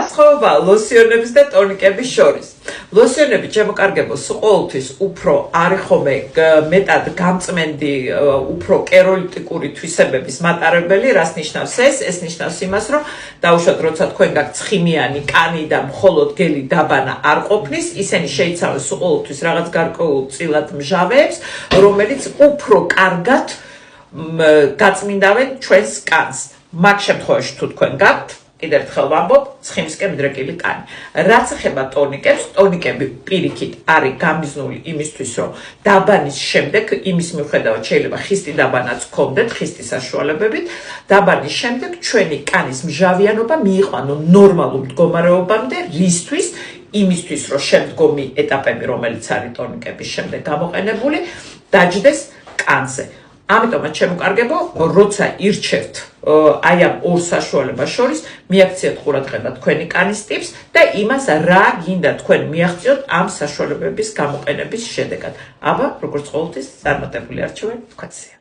განსხვავება ლოსიონების და ტონიკების შორის. ლოსიონები ჩემოკარგებოს ყოველთვის უფრო არის ხომე მეტად გამწმენდი, უფრო კეროლიტიკური თვისებების მატარებელი, რას ნიშნავს ეს ნიშნავს იმას, რომ დაუშვათ როცა თქვენ გაქვთ ცხიმიანი კანი და მხოლოდ გელი დაბანა არ ყოფნის, ისინი შეიცავენ ყოველთვის რაღაც გარკვეულ წილად მჟავეებს, რომელიც უფრო კარგად გაწმინდავენ ჩვენს კანს. მაგ შემთხვევაში თუ თქვენ გაქვთ კიდევ ერთხელ ვამბობ, ცხიმისკენ მიდრეკილი კანი. რაც ეხება ტონიკებს, ტონიკები პირიქით არის გამიზნული იმისთვის, რომ დაბანის შემდეგ, იმის მიუხედავად შეიძლება ხისტი დაბანაც გქონდეთ, ხისტის საშუალებებით, დაბანის შემდეგ ჩვენი კანის მჟავიანობა მიიყვანო ნორმალურ მდგომარეობამდე, რისთვის? იმისთვის, რომ შემდგომი ეტაპები, რომელიც არის ტონიკების შემდეგ გამოყენებული, დაჯდეს კანზე. ამიტომაც ჩემოკარგებო, როცა ირჩევთ აი ამ ორ საშუალებას შორის, მიაქციეთ ყურადღება თქვენი კანის ტიპს და იმას, რა გინდა თქვენ მიაღწიოთ ამ საშუალებების გამოყენების შედეგად. აბა, როგორც ყოველთვის, წარმატებული არჩევანი თქვენზეა.